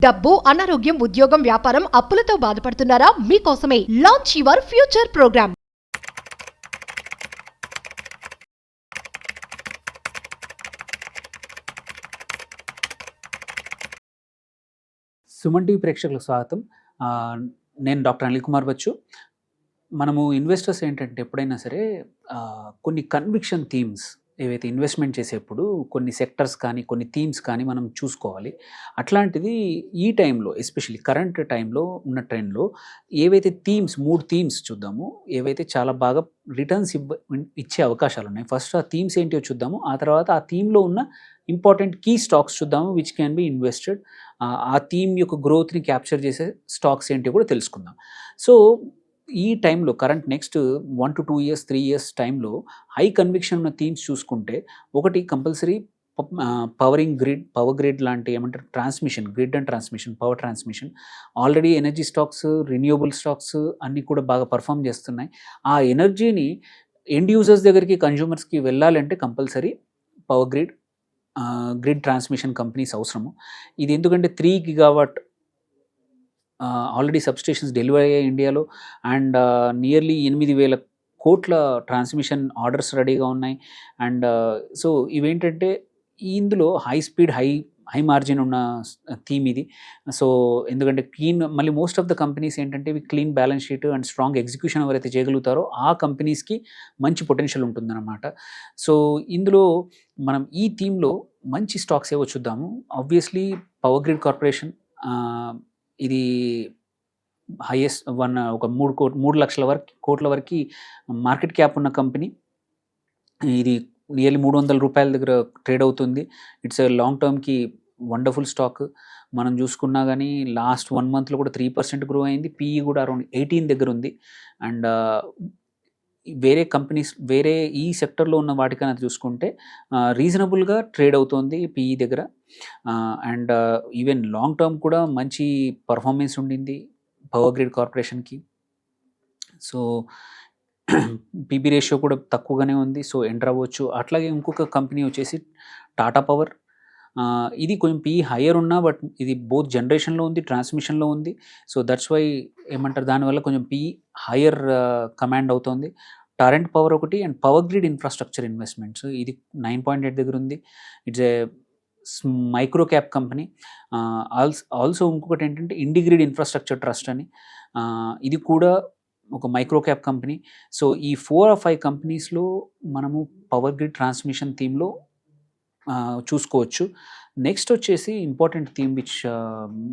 డబ్బు, అనారోగ్యం, ఉద్యోగం, వ్యాపారం, అప్పులతో బాధపడుతున్నారా? మీకోసమే launch your future program. Suman TV ప్రేక్షకులకు స్వాగతం. నేను డాక్టర్ అనిల్ కుమార్ బచ్చు. మనము ఇన్వెస్టర్స్ ఏంటంటే ఎప్పుడైనా సరే కొన్ని కన్విక్షన్ థీమ్స్ ఏవైతే ఇన్వెస్ట్మెంట్ చేసేప్పుడు కొన్ని సెక్టర్స్ కానీ కొన్ని థీమ్స్ కానీ మనం చూసుకోవాలి. అట్లాంటిది ఈ టైంలో ఎస్పెషల్లీ కరెంట్ టైంలో ఉన్న ట్రెండ్లో ఏవైతే థీమ్స్ 3 థీమ్స్ చూద్దాము, ఏవైతే చాలా బాగా రిటర్న్స్ ఇచ్చే అవకాశాలు ఉన్నాయి. ఫస్ట్ ఆ థీమ్స్ ఏంటో చూద్దాము, ఆ తర్వాత ఆ థీమ్లో ఉన్న ఇంపార్టెంట్ కీ స్టాక్స్ చూద్దాము విచ్ క్యాన్ బి ఇన్వెస్టెడ్. ఆ థీమ్ యొక్క గ్రోత్ని క్యాప్చర్ చేసే స్టాక్స్ ఏంటో కూడా తెలుసుకుందాం. సో ఈ టైంలో current next 1 to 2 years 3 years టైంలో హై కన్విక్షన్ ఉన్న థీమ్స్ చూసుకుంటే ఒకటి కంపల్సరీ పవర్ గ్రిడ్ లాంటి ఏమంటారు transmission, grid and transmission, power transmission. Already energy stocks, renewable stocks అన్నీ కూడా బాగా పర్ఫామ్ చేస్తున్నాయి. ఆ ఎనర్జీని ఎండ్ యూజర్స్ దగ్గరికి, కన్జ్యూమర్స్కి వెళ్ళాలంటే compulsory power grid transmission companies అవసరము. ఇది ఎందుకంటే 3 GW ఆల్రెడీ సబ్స్టేషన్స్ డెలివరీ అయ్యాయి ఇండియాలో. అండ్ నియర్లీ 8,000 కోట్ల ట్రాన్స్మిషన్ ఆర్డర్స్ రెడీగా ఉన్నాయి. అండ్ సో ఇవేంటంటే ఇందులో హై స్పీడ్ హై మార్జిన్ ఉన్న థీమ్ ఇది. సో ఎందుకంటే మళ్ళీ మోస్ట్ ఆఫ్ ద కంపెనీస్ ఏంటంటే ఇవి clean balance sheet and strong execution ఎవరైతే చేయగలుగుతారో ఆ కంపెనీస్కి మంచి పొటెన్షియల్ ఉంటుందన్నమాట. సో ఇందులో మనం ఈ థీమ్లో మంచి స్టాక్స్ ఏవో చూద్దాము. ఆబ్వియస్లీ పవర్ గ్రిడ్ కార్పొరేషన్, ఇది హైయెస్ట్ ఒక 3 లక్షల కోట్ల వరకు మార్కెట్ క్యాప్ ఉన్న కంపెనీ. ఇది నియర్లీ 300 రూపాయల దగ్గర ట్రేడ్ అవుతుంది. ఇట్స్ లాంగ్ టర్మ్కి వండర్ఫుల్ స్టాక్. మనం చూసుకున్నా కానీ లాస్ట్ 1 monthలో కూడా 3% గ్రో అయింది. పీఈ కూడా అరౌండ్ 18 దగ్గర ఉంది. అండ్ వేరే కంపెనీస్ వేరే ఈ సెక్టర్లో ఉన్న వాటికైనా చూసుకుంటే రీజనబుల్గా ట్రేడ్ అవుతుంది పీఈ దగ్గర. అండ్ ఈవెన్ లాంగ్ టర్మ్ కూడా మంచి పర్ఫార్మెన్స్ ఉండింది పవర్ గ్రిడ్ కార్పొరేషన్కి. సో పీబీ రేషియో కూడా తక్కువగానే ఉంది. సో ఎంటర్ అవ్వచ్చు. అట్లాగే ఇంకొక కంపెనీ వచ్చేసి టాటా పవర్. ఇది కొంచెం పీఈ హయ్యర్ ఉన్నా బట్ ఇది బోత్ జనరేషన్లో ఉంది, ట్రాన్స్మిషన్లో ఉంది. సో దట్స్ వై ఏమంటారు దానివల్ల కొంచెం పీఈ హయ్యర్ కమాండ్ అవుతుంది. టారెంట్ పవర్ ఒకటి and power grid infrastructure investments, ఇది 9.8 దగ్గర ఉంది. It's a micro cap company. Also ఇంకొకటి ఏంటంటే ఇండిగ్రిడ్ ఇన్ఫ్రాస్ట్రక్చర్ ట్రస్ట్ అని, ఇది కూడా ఒక మైక్రో క్యాప్ కంపెనీ. సో ఈ 4 or 5 కంపెనీస్లో మనము పవర్ గ్రిడ్ ట్రాన్స్మిషన్ థీమ్లో చూసుకోవచ్చు. నెక్స్ట్ వచ్చేసి important theme which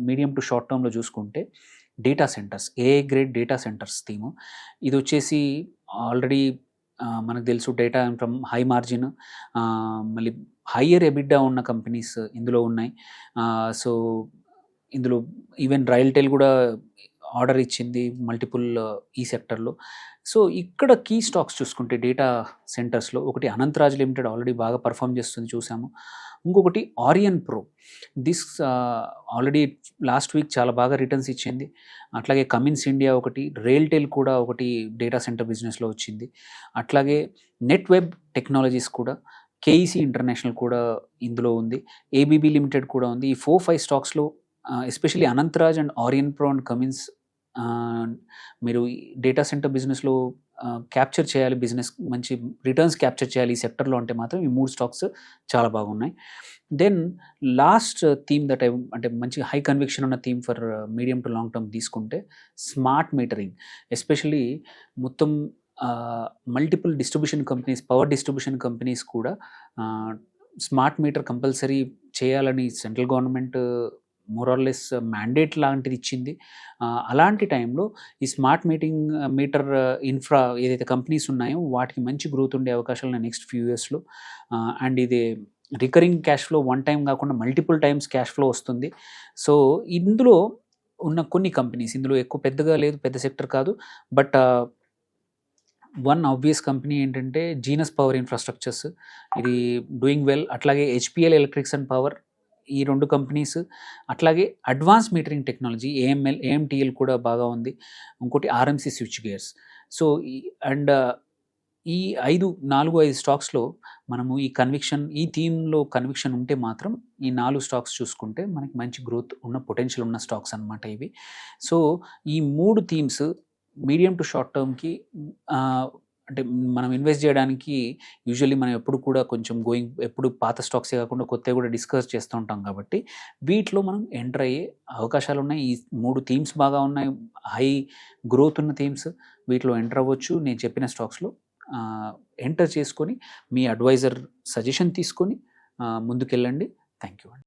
medium to short టర్మ్లో చూసుకుంటే data centres, AI grade data centres theme. ఇది వచ్చేసి ఆల్రెడీ మనకు తెలుసు డేటా ఫ్రమ్ హై మార్జిన్, మళ్ళీ హయ్యర్ ఎబిడ్డా ఉన్న కంపెనీస్ ఇందులో ఉన్నాయి. సో ఇందులో ఈవెన్ రైల్టెల్ కూడా ఆర్డర్ ఇచ్చింది మల్టిపుల్ ఈ సెక్టర్లో. సో ఇక్కడ కీ స్టాక్స్ చూసుకుంటే డేటా సెంటర్స్లో ఒకటి అనంతరాజ్ లిమిటెడ్ ఆల్రెడీ బాగా పర్ఫామ్ చేస్తుంది చూసాము. ఇంకొకటి Aryan pro, this already last week చాలా బాగా రిటర్న్స్ ఇచ్చింది. అట్లాగే కమిన్స్ ఇండియా ఒకటి, రైల్టెల్ కూడా ఒకటి డేటా సెంటర్ బిజినెస్లో వచ్చింది. అట్లాగే నెట్ వెబ్ టెక్నాలజీస్ కూడా, కేఈసీ ఇంటర్నేషనల్ కూడా ఇందులో ఉంది, ఏబీబీ లిమిటెడ్ కూడా ఉంది. ఈ 4-5 స్టాక్స్లో especially Anantharaj and Aryan pro and Cummins మీరు డేటా సెంటర్ బిజినెస్లో క్యాప్చర్ చేయాలి, బిజినెస్ మంచి రిటర్న్స్ క్యాప్చర్ చేయాలి ఈ సెక్టర్లో అంటే మాత్రం ఈ 3 స్టాక్స్ చాలా బాగున్నాయి. దెన్ లాస్ట్ థీమ్ దట్ అంటే మంచి హై కన్విక్షన్ ఉన్న theme for medium to long term తీసుకుంటే స్మార్ట్ మీటరింగ్. ఎస్పెషల్లీ మొత్తం multiple distribution companies, power distribution companies కూడా స్మార్ట్ మీటర్ కంపల్సరీ చేయాలని సెంట్రల్ గవర్నమెంట్ మోరార్లెస్ మ్యాండేట్ లాంటిది ఇచ్చింది. అలాంటి టైంలో ఈ స్మార్ట్ మీటర్ ఇన్ఫ్రా ఏదైతే కంపెనీస్ ఉన్నాయో వాటికి మంచి గ్రోత్ ఉండే అవకాశాలు నెక్స్ట్ ఫ్యూ ఇయర్స్లో. అండ్ ఇది recurring cash flow, one time కాకుండా మల్టిపుల్ టైమ్స్ క్యాష్ ఫ్లో వస్తుంది. సో ఇందులో ఉన్న కొన్ని కంపెనీస్, ఇందులో ఎక్కువ పెద్దగా లేదు, పెద్ద సెక్టర్ కాదు, బట్ వన్ ఆబ్వియస్ కంపెనీ ఏంటంటే జీనస్ పవర్ ఇన్ఫ్రాస్ట్రక్చర్స్, ఇది డూయింగ్ వెల్. అట్లాగే హెచ్పిఎల్ ఎలక్ట్రిక్స్ అండ్ పవర్, ఈ 2 కంపెనీస్. అట్లాగే అడ్వాన్స్ మీటరింగ్ టెక్నాలజీ ఏఎంటీఎల్ కూడా బాగా ఉంది. ఇంకోటి RMC switch gears. So and ఈ 4-5 స్టాక్స్‌లో మనము ఈ థీమ్‌లో కన్విక్షన్ ఉంటే మాత్రం ఈ 4 స్టాక్స్ చూసుకుంటే మనకి మంచి గ్రోత్ ఉన్న పొటెన్షియల్ ఉన్న స్టాక్స్ అన్నమాట ఇవి. సో, ఈ 3 థీమ్స్ మీడియం టు షార్ట్ టర్మ్‌కి అంటే మనం ఇన్వెస్ట్ చేయడానికి యూజువల్లీ మనం ఎప్పుడు కూడా కొంచెం ఎప్పుడు పాత స్టాక్సే కాకుండా కొత్తవి కూడా డిస్కస్ చేస్తూ ఉంటాం కాబట్టి వీటిలో మనం ఎంటర్ అయ్యే అవకాశాలు ఉన్నాయి. ఈ 3 థీమ్స్ బాగా ఉన్నాయి. హై గ్రోత్ ఉన్న థీమ్స్ వీటిలో ఎంటర్ అవ్వచ్చు. నేను చెప్పిన స్టాక్స్‌లో ఎంటర్ చేసుకొని మీ అడ్వైజర్ సజెషన్ తీసుకొని ముందుకెళ్ళండి. థ్యాంక్ యూ అండి.